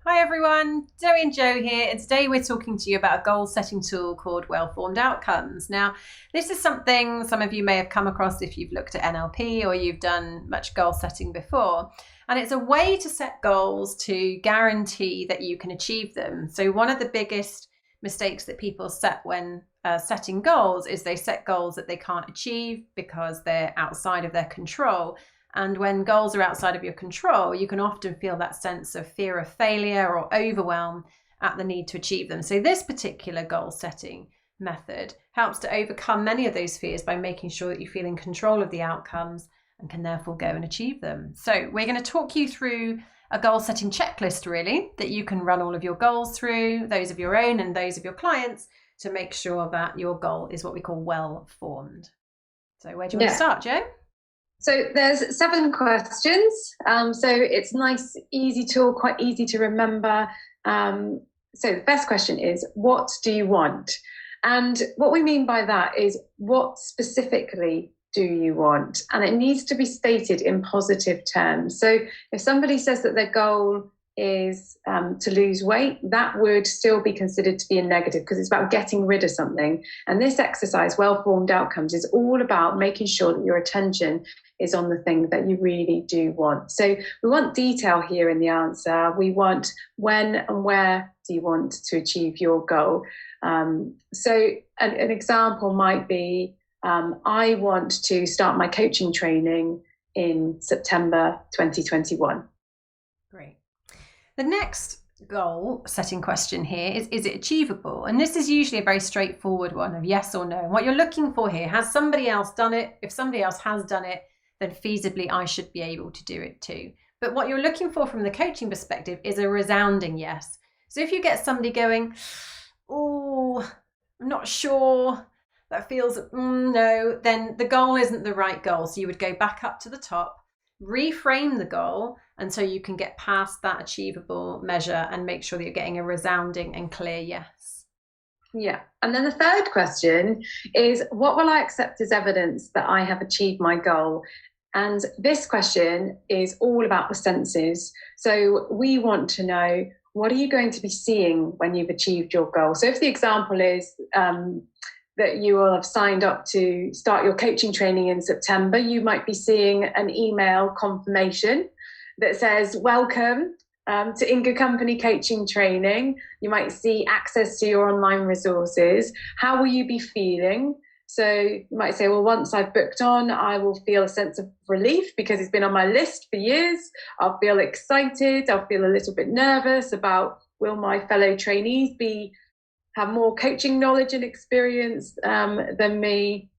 Hi everyone, Zoe and Joe here, and today we're talking to you about a goal setting tool called Well-Formed Outcomes. Now, this is something some of you may have come across if you've looked at NLP or you've done much goal setting before. And it's a way to set goals to guarantee that you can achieve them. So one of the biggest mistakes that people set when setting goals is they set goals that they can't achieve because they're outside of their control. And when goals are outside of your control, you can often feel that sense of fear of failure or overwhelm at the need to achieve them. So this particular goal setting method helps to overcome many of those fears by making sure that you feel in control of the outcomes and can therefore go and achieve them. So we're going to talk you through a goal setting checklist, really, that you can run all of your goals through, those of your own and those of your clients, to make sure that your goal is what we call well formed. So where do you want to start, Joe? So there's 7 questions. So it's nice, easy tool, quite easy to remember. So the first question is, what do you want? And what we mean by that is, what specifically do you want? And it needs to be stated in positive terms. So if somebody says that their goal is to lose weight, that would still be considered to be a negative because it's about getting rid of something. And this exercise, Well-Formed Outcomes, is all about making sure that your attention is on the thing that you really do want. So we want detail here in the answer. We want when and where do you want to achieve your goal. So an example might be, I want to start my coaching training in September 2021. Great. The next goal setting question here is it achievable? And this is usually a very straightforward one of yes or no. And what you're looking for here, has somebody else done it? If somebody else has done it, then feasibly I should be able to do it too. But what you're looking for from the coaching perspective is a resounding yes. So if you get somebody going, oh, I'm not sure, that feels no, then the goal isn't the right goal. So you would go back up to the top, reframe the goal until you can get past that achievable measure and make sure that you're getting a resounding and clear yes. Yeah. And then the third question is, what will I accept as evidence that I have achieved my goal? And this question is all about the senses. So we want to know, what are you going to be seeing when you've achieved your goal? So if the example is that you will have signed up to start your coaching training in September, you might be seeing an email confirmation that says, welcome to Inga Company Coaching Training. You might see access to your online resources. How will you be feeling? So you might say, well, once I've booked on, I will feel a sense of relief because it's been on my list for years. I'll feel excited. I'll feel a little bit nervous about, will my fellow trainees have more coaching knowledge and experience than me?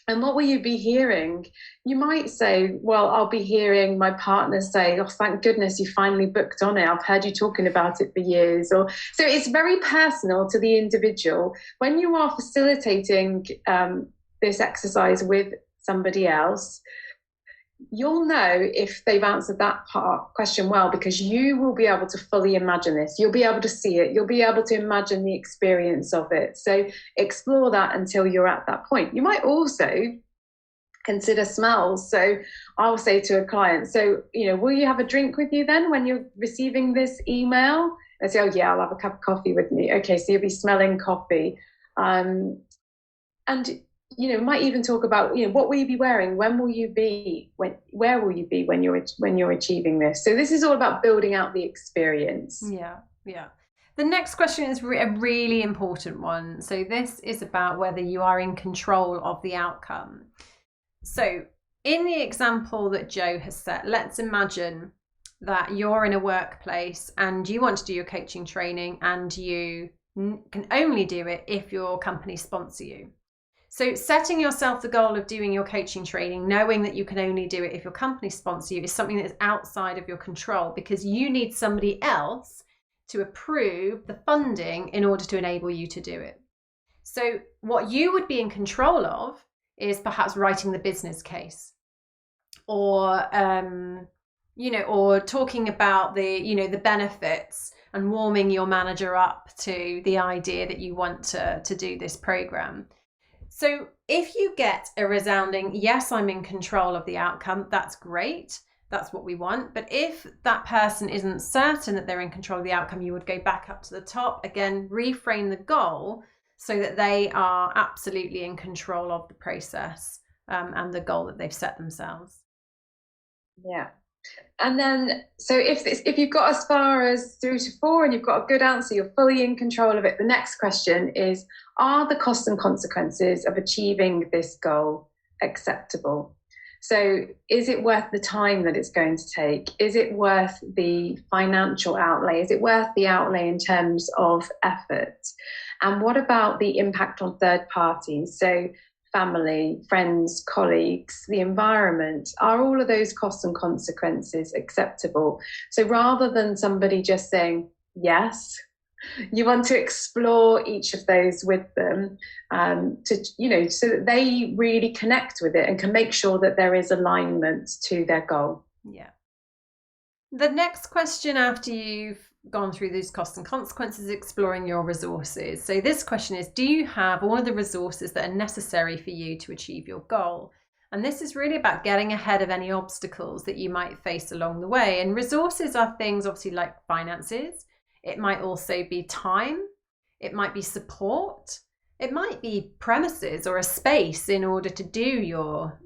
And what will you be hearing? You might say, well, I'll be hearing my partner say, oh, thank goodness you finally booked on it. I've heard you talking about it for years. So it's very personal to the individual. When you are facilitating this exercise with somebody else, you'll know if they've answered that question well, because you will be able to fully imagine this. You'll be able to see it. You'll be able to imagine the experience of it. So explore that until you're at that point. You might also consider smells. So I'll say to a client, so, will you have a drink with you then when you're receiving this email? I say, oh yeah, I'll have a cup of coffee with me. Okay, so you'll be smelling coffee. And might even talk about, what will you be wearing? When will you be? Where will you be when you're achieving this? So this is all about building out the experience. Yeah. The next question is a really important one. So this is about whether you are in control of the outcome. So in the example that Joe has set, let's imagine that you're in a workplace and you want to do your coaching training and you can only do it if your company sponsor you. So setting yourself the goal of doing your coaching training, knowing that you can only do it if your company sponsors you, is something that is outside of your control because you need somebody else to approve the funding in order to enable you to do it. So what you would be in control of is perhaps writing the business case or, or talking about the benefits and warming your manager up to the idea that you want to do this program. So if you get a resounding, yes, I'm in control of the outcome, that's great. that's what we want. But if that person isn't certain that they're in control of the outcome, you would go back up to the top again, reframe the goal so that they are absolutely in control of the process and the goal that they've set themselves. Yeah. And then, so if you've got as far as 3 to 4 and you've got a good answer, you're fully in control of it. The next question is, are the costs and consequences of achieving this goal acceptable? So is it worth the time that it's going to take? Is it worth the financial outlay? Is it worth the outlay in terms of effort? And what about the impact on third parties? So family, friends, colleagues, the environment, are all of those costs and consequences acceptable? So rather than somebody just saying yes, you want to explore each of those with them, so that they really connect with it and can make sure that there is alignment to their goal. Yeah. The next question after you've gone through these costs and consequences, exploring your resources. So this question is, do you have all of the resources that are necessary for you to achieve your goal? And this is really about getting ahead of any obstacles that you might face along the way. And resources are things obviously like finances. It might also be time. It might be support. It might be premises or a space in order to do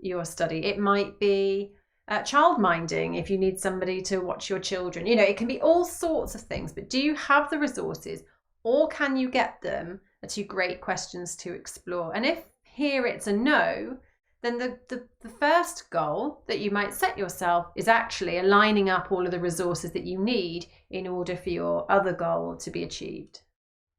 your study. It might be childminding if you need somebody to watch your children. It can be all sorts of things, but do you have the resources or can you get them? Are two great questions to explore. And if here it's a no, then the first goal that you might set yourself is actually aligning up all of the resources that you need in order for your other goal to be achieved.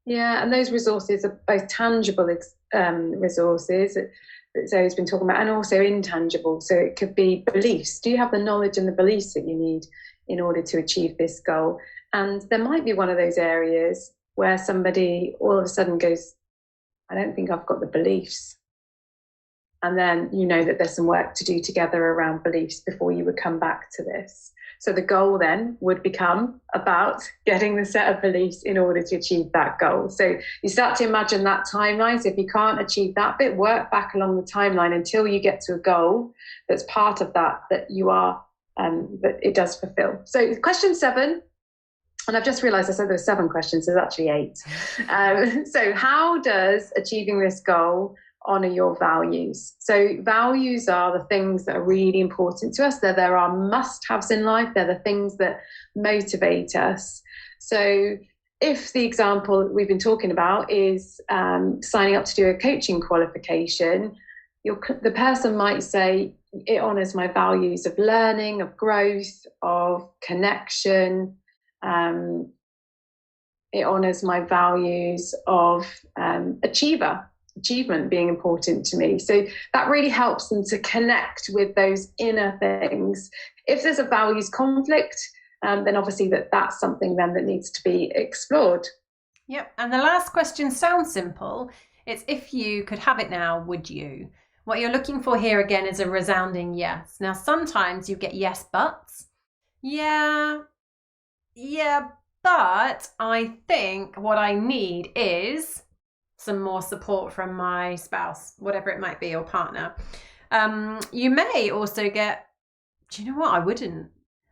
Yeah, and those resources are both tangible resources that Zoe's been talking about, and also intangible. So it could be beliefs. Do you have the knowledge and the beliefs that you need in order to achieve this goal? And there might be one of those areas where somebody all of a sudden goes, I don't think I've got the beliefs. And then you know that there's some work to do together around beliefs before you would come back to this. So the goal then would become about getting the set of beliefs in order to achieve that goal. So you start to imagine that timeline. So if you can't achieve that bit, work back along the timeline until you get to a goal that's part of that you are, that it does fulfill. So question 7, and I've just realized I said there were 7 questions, so there's actually 8. So how does achieving this goal honor your values? So values are the things that are really important to us. They're our must-haves in life. They're the things that motivate us. So if the example we've been talking about is signing up to do a coaching qualification, the person might say, it honors my values of learning, of growth, of connection. It honors my values of achievement being important to me. So that really helps them to connect with those inner things. If there's a values conflict, then obviously that's something then that needs to be explored. Yep. And the last question sounds simple. It's, if you could have it now, would you? What you're looking for here again is a resounding yes. Now, sometimes you get yes buts. Yeah, but I think what I need is some more support from my spouse, whatever it might be, or partner. You may also get, do you know what, I wouldn't.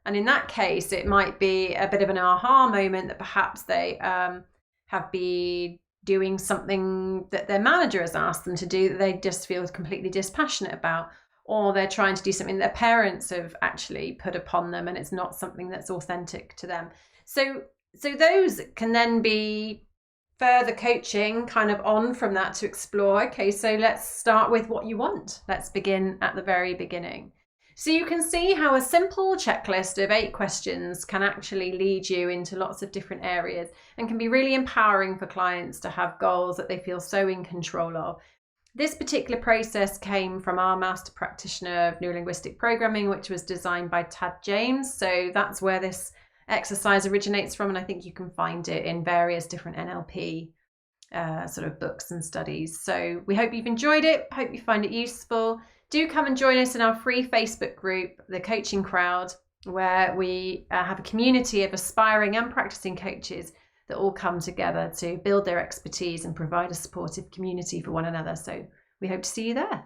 And in that case, it might be a bit of an aha moment that perhaps they have been doing something that their manager has asked them to do that they just feel completely dispassionate about, or they're trying to do something their parents have actually put upon them and it's not something that's authentic to them. So those can then be further coaching kind of on from that to explore, okay, so let's start with what you want. Let's begin at the very beginning. So you can see how a simple checklist of 8 questions can actually lead you into lots of different areas and can be really empowering for clients to have goals that they feel so in control of. This particular process came from our master practitioner of neurolinguistic programming, which was designed by Tad James. So that's where this exercise originates from, and I think you can find it in various different NLP sort of books and studies. So we hope you've enjoyed it. Hope you find it useful. Do come and join us in our free Facebook group, The Coaching Crowd, where we have a community of aspiring and practicing coaches that all come together to build their expertise and provide a supportive community for one another. So we hope to see you there.